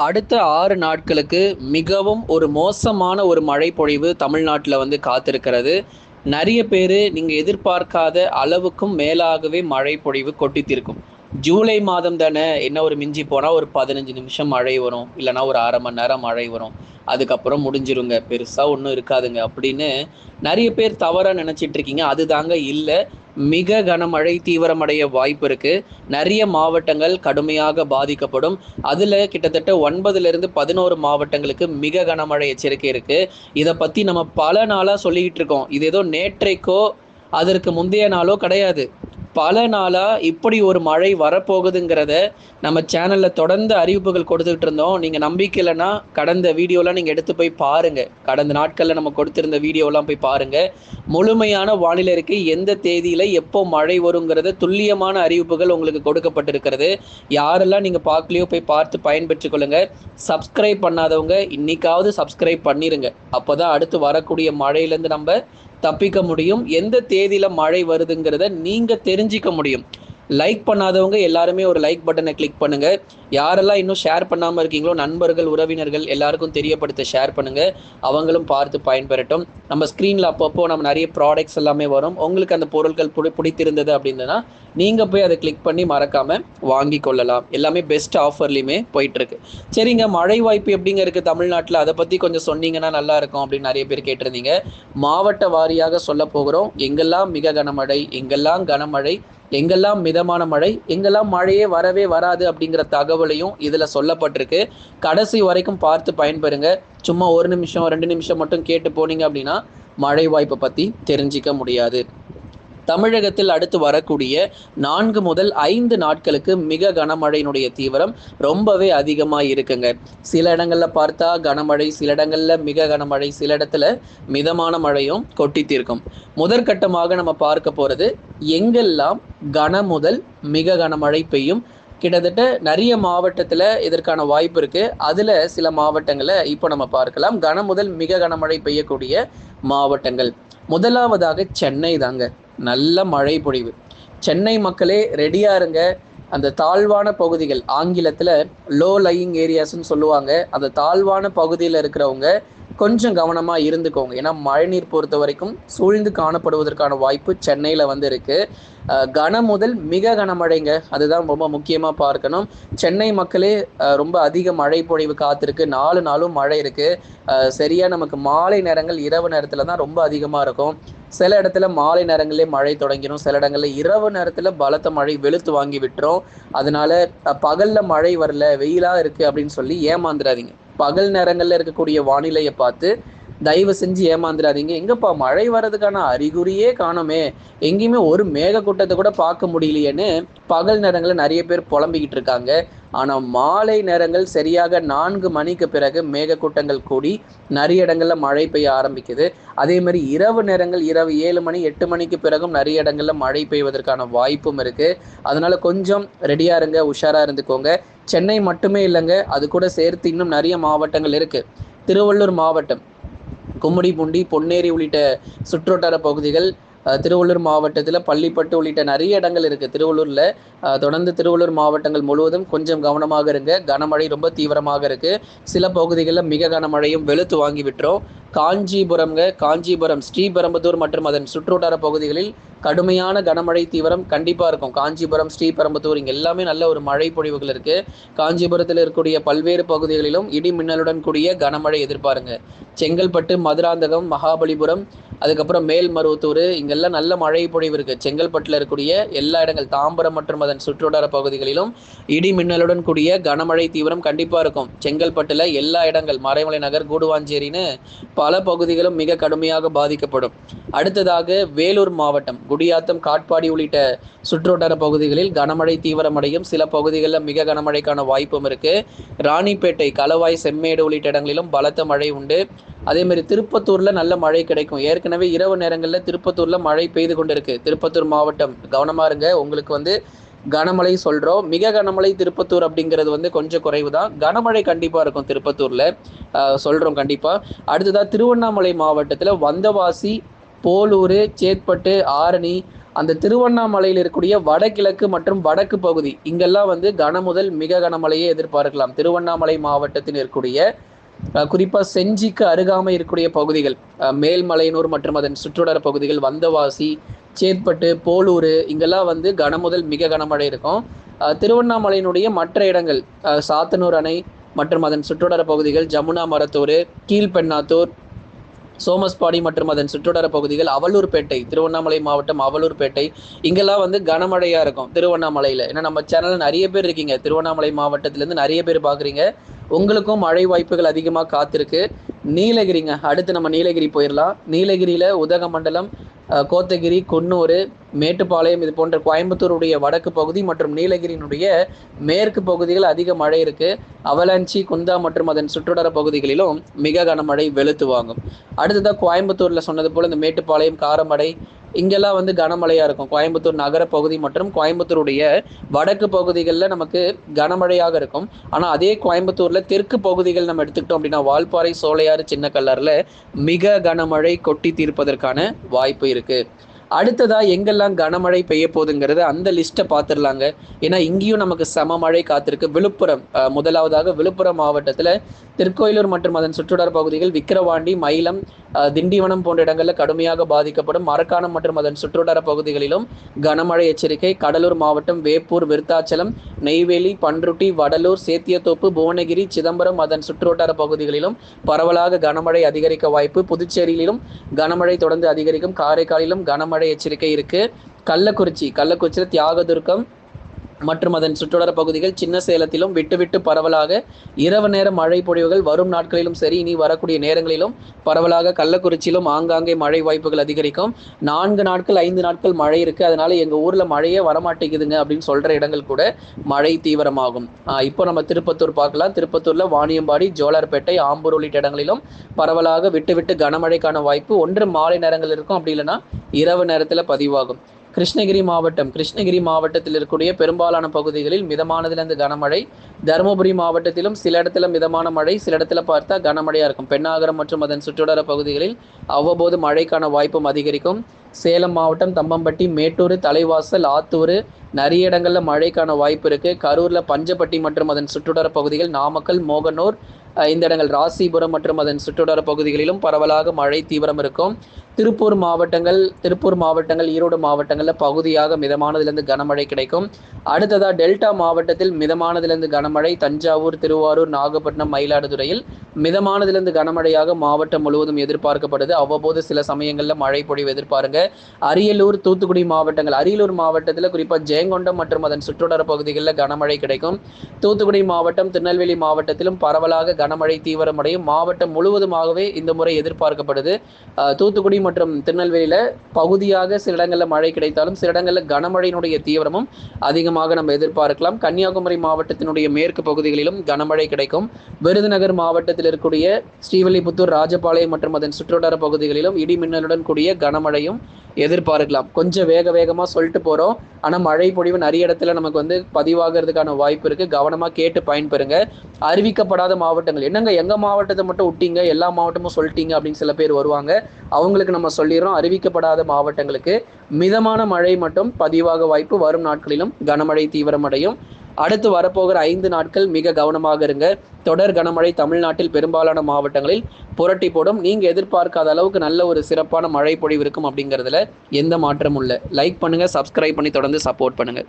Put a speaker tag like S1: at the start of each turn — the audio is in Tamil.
S1: அடுத்த 6 நாட்களுக்கு மிகவும் ஒரு மோசமான ஒரு மழை பொழிவு தமிழ்நாட்டுல காத்திருக்கிறது. நெறைய பேரு நீங்க எதிர்பார்க்காத அளவுக்கும் மேலாகவே மழை பொழிவு கொட்டி தீர்க்கும். ஜூலை மாதம் தானே, என்ன ஒரு மிஞ்சி போனா ஒரு 15 நிமிஷம் மழை வரும். இல்லன்னா ஒரு 1/2 மணி நேரம் மழை வரும். அதுக்கப்புறம் முடிஞ்சிருங்க. பெருசா ஒண்ணும் இருக்காதுங்க அப்படின்னு நெறைய பேர் தவறா நெனச்சிட்டு இருக்கீங்க. அதுதாங்க இல்ல. மிக கனமழை தீவிரமடைய வாய்ப்பு இருக்கு. நெறைய மாவட்டங்கள் கடுமையாக பாதிக்கப்படும். அதுல கிட்டத்தட்ட 9லிருந்து 11 மாவட்டங்களுக்கு மிக கனமழை எச்சரிக்கை இருக்கு. இத பத்தி நம்ம பல நாளா சொல்லிக்கிட்டு இருக்கோம். இது ஏதோ நேற்றைக்கோ, அதற்கு முந்தைய நாளோ கிடையாது. பல நாளா இப்படி ஒரு மழை வரப்போகுதுங்கிறத நம்ம சேனல்ல தொடர்ந்து அறிவிப்புகள் கொடுத்துக்கிட்டு இருந்தோம். நீங்க நம்பிக்கை இல்லன்னா, கடந்த வீடியோலாம் நீங்க எடுத்து போய் பாருங்க. கடந்த நாட்கள்ல நம்ம கொடுத்திருந்த வீடியோலாம் போய் பாருங்க. முழுமையான வானிலை அறிக்கை எந்த தேதியில எப்போ மழை வருங்கிறத துல்லியமான அறிவிப்புகள் உங்களுக்கு கொடுக்கப்பட்டிருக்கிறது. யாரெல்லாம் நீங்க பார்க்கலையோ போய் பார்த்து பயன்பெற்றுக் கொள்ளுங்க. சப்ஸ்கிரைப் பண்ணாதவங்க இன்னைக்காவது சப்ஸ்கிரைப் பண்ணிருங்க. அப்பதான் அடுத்து வரக்கூடிய மழையிலேருந்து நம்ம தப்பிக்க முடியும். எந்த தேதியில மழை வருதுங்கிறத நீங்க தெரிஞ்சிக்க முடியும். லைக் பண்ணாதவங்க எல்லாருமே ஒரு லைக் பட்டனை கிளிக் பண்ணுங்க. யாரெல்லாம் இன்னும் ஷேர் பண்ணாம இருக்கீங்களோ, நண்பர்கள், உறவினர்கள் எல்லாருக்கும் தெரியப்படுத்த ஷேர் பண்ணுங்க. அவங்களும் பார்த்து பயன்பெறட்டும். நம்ம ஸ்க்ரீன்ல அப்பப்போ நம்ம நிறைய ப்ராடக்ட்ஸ் எல்லாமே வரும். உங்களுக்கு அந்த பொருட்கள் பிடித்திருந்தது அப்படின்னா நீங்க போய் அதை கிளிக் பண்ணி மறக்காம வாங்கி கொள்ளலாம். எல்லாமே பெஸ்ட் ஆஃபர்லையுமே போயிட்டு இருக்கு. சரிங்க, மழை வாய்ப்பு எப்படிங்க இருக்கு தமிழ்நாட்டில், அதை பத்தி கொஞ்சம் சொன்னீங்கன்னா நல்லா இருக்கும் அப்படின்னு நிறைய பேர் கேட்டிருந்தீங்க. மாவட்ட வாரியாக சொல்ல போகிறோம். எங்கெல்லாம் மிக கனமழை, எங்கெல்லாம் கனமழை, எங்கெல்லாம் மிதமான மழை, எங்கெல்லாம் மழையே வரவே வராது அப்படிங்கிற தகவலையும் இதுல சொல்லப்பட்டிருக்கு. கடைசி வரைக்கும் பார்த்து பயன்பெறுங்க. சும்மா 1 நிமிஷம் 2 நிமிஷம் மட்டும் கேட்டு போனீங்க அப்படின்னா மழை வாய்ப்பை பத்தி தெரிஞ்சிக்க முடியாது. தமிழகத்தில் அடுத்து வரக்கூடிய 4 முதல் 5 நாட்களுக்கு மிக கனமழையினுடைய தீவிரம் ரொம்பவே அதிகமாக இருக்குங்க. சில இடங்கள்ல பார்த்தா கனமழை, சில இடங்கள்ல மிக கனமழை, சில இடத்துல மிதமான மழையும் கொட்டி தீர்க்கும். முதற்கட்டமாக நம்ம பார்க்க போறது எங்கெல்லாம் கன முதல் மிக கனமழை பெய்யும். கிட்டத்தட்ட நிறைய மாவட்டத்தில் இதற்கான வாய்ப்பு இருக்கு. அதுல சில மாவட்டங்களை இப்போ நம்ம பார்க்கலாம். கன முதல் மிக கனமழை பெய்யக்கூடிய மாவட்டங்கள். முதலாவதாக சென்னை தாங்க. நல்ல மழை பொழிவு. சென்னை மக்களே ரெடியா இருங்க. அந்த தாழ்வான பகுதிகள், ஆங்கிலத்துல லோ லையிங் ஏரியாஸ்ன்னு சொல்லுவாங்க, அந்த தாழ்வான பகுதியில் இருக்கிறவங்க கொஞ்சம் கவனமா இருந்துக்கோங்க. ஏன்னா மழைநீர் பொறுத்த வரைக்கும் சூழ்ந்து காணப்படுவதற்கான வாய்ப்பு சென்னையில இருக்கு. கன முதல் மிக கனமழைங்க, அதுதான் ரொம்ப முக்கியமா பார்க்கணும். சென்னை மக்களே ரொம்ப அதிக மழை பொழிவு காத்திருக்கு. 4 நாளும் மழை இருக்கு. சரியா நமக்கு மாலை நேரங்கள், இரவு நேரத்துல தான் ரொம்ப அதிகமா இருக்கும். சில இடத்துல மாலை நேரங்களே மழை தொடங்கிடும். சில இடங்கள்ல இரவு நேரத்துல பலத்த மழை வெளுத்து வாங்கி விட்டுரும். அதனால பகல்ல மழை வரல, வெயிலா இருக்கு அப்படின்னு சொல்லி ஏமாந்துடாதீங்க. பகல் நேரங்கள்ல இருக்கக்கூடிய வானிலையை பார்த்து தயவு செஞ்சு ஏமாந்துடாதீங்க. எங்கப்பா மழை வர்றதுக்கான அறிகுறியே காணுமே, எங்கேயுமே ஒரு மேகக்கூட்டத்தை கூட பார்க்க முடியலையேன்னு பகல் நேரங்களில் நிறைய பேர் புலம்பிக்கிட்டு இருக்காங்க. ஆனால் மாலை நேரங்கள் சரியாக 4 மணிக்கு பிறகு மேகக்கூட்டங்கள் கூடி நிறைய இடங்கள்ல மழை பெய்ய ஆரம்பிக்குது. அதே மாதிரி இரவு நேரங்கள், இரவு 7 மணி 8 மணிக்கு பிறகும் நிறைய இடங்கள்ல மழை பெய்வதற்கான வாய்ப்பும் இருக்கு. அதனால கொஞ்சம் ரெடியா இருங்க, உஷாரா இருந்துக்கோங்க. சென்னை மட்டுமே இல்லைங்க, அது கூட சேர்த்து இன்னும் நிறைய மாவட்டங்கள் இருக்கு. திருவள்ளூர் மாவட்டம், கும்மிடிப்பூண்டி, பொன்னேரி உள்ளிட்ட சுற்றுவட்டார பகுதிகள், திருவள்ளூர் மாவட்டத்தில் பள்ளிப்பட்டு உள்ளிட்ட நிறைய இடங்கள் இருக்குது திருவள்ளூரில். தொடர்ந்து திருவள்ளூர் மாவட்டங்கள் முழுவதும் கொஞ்சம் கவனமாக இருங்க. கனமழை ரொம்ப தீவிரமாக இருக்குது. சில பகுதிகளில் மிக கனமழையும் வெளுத்து வாங்கி விட்டுரும். காஞ்சிபுரம், ஸ்ரீபெரும்புதூர் மற்றும் அதன் சுற்றுவட்டார பகுதிகளில் கடுமையான கனமழை தீவிரம் கண்டிப்பாக இருக்கும். காஞ்சிபுரம், ஸ்ரீபெரும்புதூர் இங்கே எல்லாமே நல்ல ஒரு மழை பொழிவுகள் இருக்குது. காஞ்சிபுரத்தில் இருக்கக்கூடிய பல்வேறு பகுதிகளிலும் இடி மின்னலுடன் கூடிய கனமழை எதிர்பாருங்க. செங்கல்பட்டு, மதுராந்தகம், மகாபலிபுரம், அதுக்கப்புறம் மேல்மருவத்தூர் இங்கெல்லாம் நல்ல மழை பொழிவு இருக்கு. செங்கல்பட்டில் இருக்கக்கூடிய எல்லா இடங்கள், தாம்பரம் மற்றும் அதன் சுற்றுவட்டார பகுதிகளிலும் இடி மின்னலுடன் கூடிய கனமழை தீவிரம் கண்டிப்பாக இருக்கும். செங்கல்பட்டில் எல்லா இடங்கள், மறைமலை நகர், கூடுவாஞ்சேரின்னு பல பகுதிகளும் மிக கடுமையாக பாதிக்கப்படும். அடுத்ததாக வேலூர் மாவட்டம், குடியாத்தம், காட்பாடி உள்ளிட்ட சுற்றுவட்டார பகுதிகளில் கனமழை தீவிரமடையும். சில பகுதிகளில் மிக கனமழைக்கான வாய்ப்பும் இருக்கு. ராணிப்பேட்டை, களவாய், செம்மேடு உள்ளிட்ட இடங்களிலும் பலத்த மழை உண்டு. அதே மாதிரி திருப்பத்தூர்ல நல்ல மழை கிடைக்கும். ஏற்கனவே இரவு நேரங்களில் திருப்பத்தூர்ல மழை பெய்து கொண்டிருக்கு. திருப்பத்தூர் மாவட்டம் கவனமா இருங்க. உங்களுக்கு கனமழை சொல்றோம். மிக கனமழை திருப்பத்தூர் அப்படிங்கிறது கொஞ்சம் குறைவு தான். கனமழை கண்டிப்பா இருக்கும் திருப்பத்தூர்ல, சொல்றோம் கண்டிப்பா. அடுத்ததா திருவண்ணாமலை மாவட்டத்துல வந்தவாசி, போலூர், சேத்பட்டு, ஆரணி, அந்த திருவண்ணாமலையில் இருக்கக்கூடிய வடகிழக்கு மற்றும் வடக்கு பகுதி இங்கெல்லாம் வந்து கனமுதல் மிக கனமழையை எதிர்பார்க்கலாம். திருவண்ணாமலை மாவட்டத்தில் இருக்கக்கூடிய குறிப்பாக செஞ்சிக்கு அருகாமை இருக்கக்கூடிய பகுதிகள், மேல்மலையனூர் மற்றும் அதன் சுற்றுவட்டார பகுதிகள், வந்தவாசி, சேத்பட்டு, போலூர், இங்கெல்லாம் வந்து கனமுதல் மிக கனமழை இருக்கும். திருவண்ணாமலையினுடைய மற்ற இடங்கள், சாத்தனூர் அணை மற்றும் அதன் சுற்றுவட்டார பகுதிகள், ஜமுனா மரத்தூர், கீழ்பெண்ணாத்தூர், சோமஸ்பாடி மற்றும் அதன் சுற்றுவட்டார பகுதிகள், அவலூர்பேட்டை, திருவண்ணாமலை மாவட்டம் அவலூர்பேட்டை, இங்கெல்லாம் வந்து கனமழையாக இருக்கும் திருவண்ணாமலையில். ஏன்னா நம்ம சேனலில் நிறைய பேர் இருக்கீங்க, திருவண்ணாமலை மாவட்டத்திலேருந்து நிறைய பேர் பார்க்குறீங்க, உங்களுக்கும் மழை வாய்ப்புகள் அதிகமாக காத்திருக்கு. நீலகிரிங்க, அடுத்து நம்ம நீலகிரி போயிடலாம். நீலகிரியில் உதகமண்டலம், கோத்தகிரி, குன்னூர், மேட்டுப்பாளையம், இது போன்ற கோயம்புத்தூருடைய வடக்கு பகுதி மற்றும் நீலகிரியினுடைய மேற்கு பகுதிகள் அதிக மழை இருக்குது. அவலாஞ்சி, குந்தா மற்றும் அதன் சுற்றுவட்டார பகுதிகளிலும் மிக கனமழை வெளுத்து வாங்கும். அடுத்ததாக கோயம்புத்தூரில் சொன்னது போல் இந்த மேட்டுப்பாளையம், காரமடை, இங்கெல்லாம் வந்து கனமழையாக இருக்கும். கோயம்புத்தூர் நகர பகுதி மற்றும் கோயம்புத்தூருடைய வடக்கு பகுதிகளில் நமக்கு கனமழையாக இருக்கும். ஆனால் அதே கோயம்புத்தூரில் தெற்கு பகுதிகள் நம்ம எடுத்துக்கிட்டோம் அப்படின்னா வால்பாறை, சோலையாறு, சின்னக்கல்லாறில் மிக கனமழை கொட்டி தீர்ப்பதற்கான வாய்ப்பு இருக்குது. அடுத்ததாக எங்கெல்லாம் கனமழை பெய்ய போகுதுங்கிறது அந்த லிஸ்ட்டை பார்த்துடலாங்க. ஏன்னா இங்கேயும் நமக்கு சம மழை காத்திருக்கு. விழுப்புரம், முதலாவதாக விழுப்புரம் மாவட்டத்தில் திருக்கோயிலூர் மற்றும் அதன் சுற்றுவட்டார பகுதிகள், விக்கிரவாண்டி, மயிலம், திண்டிவனம் போன்ற இடங்களில் கடுமையாக பாதிக்கப்படும். மரக்காணம் மற்றும் அதன் சுற்றுவட்டார பகுதிகளிலும் கனமழை எச்சரிக்கை. கடலூர் மாவட்டம் வேப்பூர், விருத்தாச்சலம், நெய்வேலி, பன்ருட்டி, வடலூர், சேத்தியத்தோப்பு, புவனகிரி, சிதம்பரம் அதன் சுற்றுவட்டார பகுதிகளிலும் பரவலாக கனமழை அதிகரிக்க வாய்ப்பு. புதுச்சேரியிலும் கனமழை தொடர்ந்து அதிகரிக்கும். காரைக்காலிலும் கனமழை எச்சரிக்கை இருக்கு. கள்ளக்குறிச்சியில் தியாகதுர்கம் மற்றும் அதன் சுற்றுவட்டார பகுதிகள், சின்ன சேலத்திலும் விட்டு பரவலாக இரவு நேர மழை பொழிவுகள் வரும் நாட்களிலும் சரி, இனி வரக்கூடிய நேரங்களிலும் பரவலாக கள்ளக்குறிச்சியிலும் ஆங்காங்கே மழை வாய்ப்புகள் அதிகரிக்கும். 4 நாட்கள் 5 நாட்கள் மழை இருக்கு, அதனால எங்க ஊர்ல மழையே வரமாட்டேங்குதுங்க அப்படின்னு சொல்ற இடங்கள் கூட மழை தீவிரமாகும். இப்போ நம்ம திருப்பத்தூர் பார்க்கலாம். திருப்பத்தூர்ல வாணியம்பாடி, ஜோலார்பேட்டை, ஆம்பூர் உள்ளிட்ட இடங்களிலும் பரவலாக விட்டு கனமழைக்கான வாய்ப்பு ஒன்று மாலை நேரங்கள் இருக்கும், அப்படி இல்லைன்னா இரவு நேரத்தில் பதிவாகும். கிருஷ்ணகிரி மாவட்டத்தில் இருக்கக்கூடிய பெரும்பாலான பகுதிகளில் மிதமானதிலிருந்து கனமழை. தருமபுரி மாவட்டத்திலும் சில இடத்துல மிதமான மழை, சில இடத்துல பார்த்தா கனமழையாக இருக்கும். பெண்ணாகரம் மற்றும் அதன் சுற்றுவட்டார பகுதிகளில் அவ்வப்போது மழைக்கான வாய்ப்பும் அதிகரிக்கும். சேலம் மாவட்டம் தம்மம்பட்டி, மேட்டூர், தலைவாசல், ஆத்தூர், நிறைய இடங்களில் மழைக்கான வாய்ப்பு இருக்குது. கரூரில் பஞ்சப்பட்டி மற்றும் அதன் சுற்றுவட்டார பகுதிகள், நாமக்கல், மோகனூர், இந்த இடங்கள், ராசிபுரம் மற்றும் அதன் சுற்றுவட்டார பகுதிகளிலும் பரவலாக மழை தீவிரம் இருக்கும். திருப்பூர் மாவட்டங்கள், ஈரோடு மாவட்டங்களில் பகுதியாக மிதமானதிலிருந்து கனமழை கிடைக்கும். அடுத்ததாக டெல்டா மாவட்டத்தில் மிதமானதிலிருந்து கனமழை. தஞ்சாவூர், திருவாரூர், நாகப்பட்டினம், மயிலாடுதுறையில் மிதமானதிலிருந்து கனமழையாக மாவட்டம் முழுவதும் எதிர்பார்க்கப்படுது. அவ்வப்போது சில சமயங்களில் மழை பொழிவு எதிர்பாருங்க. அரியலூர், தூத்துக்குடி மாவட்டங்கள், அரியலூர் மாவட்டத்தில் குறிப்பாக ஜெயங்கொண்டம் மற்றும் அதன் சுற்றுவட்டார பகுதிகளில் கனமழை கிடைக்கும். தூத்துக்குடி மாவட்டம், திருநெல்வேலி மாவட்டத்திலும் பரவலாக கனமழை தீவிரமடையும். மாவட்டம் முழுவதுமாகவே இந்த முறை எதிர்பார்க்கப்படுது. தூத்துக்குடி மற்றும் திருநெல்வேலியில பகுதியாக சில இடங்களில் மழை கிடைத்தாலும் சில இடங்களில் கனமழையினுடைய தீவிரமும் அதிகமாக நம்ம எதிர்பார்க்கலாம். கன்னியாகுமரி மாவட்டத்தினுடைய மேற்கு பகுதிகளிலும் கனமழை கிடைக்கும். விருதுநகர் மாவட்டத்தில் இருக்கக்கூடிய ஸ்ரீவில்லிபுத்தூர், ராஜபாளையம் மற்றும் அதன் சுற்றுவட்டார பகுதிகளிலும் இடி மின்னலுடன் கூடிய கனமழையும் எதிர்பார்க்கலாம். கொஞ்சம் வேகமாக சொல்லிட்டு போகிறோம், ஆனால் மழை பொழிவு நிறைய இடத்துல நமக்கு வந்து பதிவாகிறதுக்கான வாய்ப்பு இருக்குது. கவனமாக கேட்டு பயன்பெறுங்க. அறிவிக்கப்படாத மாவட்டங்கள், என்னங்க எங்கள் மாவட்டத்தை மட்டும் விட்டீங்க, எல்லா மாவட்டமும் சொல்லிட்டீங்க அப்படின்னு சில பேர் வருவாங்க. அவங்களுக்கு நம்ம சொல்லிடுறோம், அறிவிக்கப்படாத மாவட்டங்களுக்கு மிதமான மழை மட்டும் பதிவாக வாய்ப்பு. வரும் நாட்களிலும் கனமழை தீவிரமடையும். அடுத்து வரப்போகிற 5 நாட்கள் மிக கவனமாக இருங்க. தொடர் கனமழை தமிழ்நாட்டில் பெரும்பாலான மாவட்டங்களில் புரட்டி போடும். நீங்க எதிர்பார்க்காத அளவுக்கு நல்ல ஒரு சிறப்பான மழை பொழிவு இருக்கும் அப்படிங்கிறதுல எந்த மாற்றமும் இல்லை. லைக் பண்ணுங்க, சப்ஸ்கிரைப் பண்ணி தொடர்ந்து சப்போர்ட் பண்ணுங்க.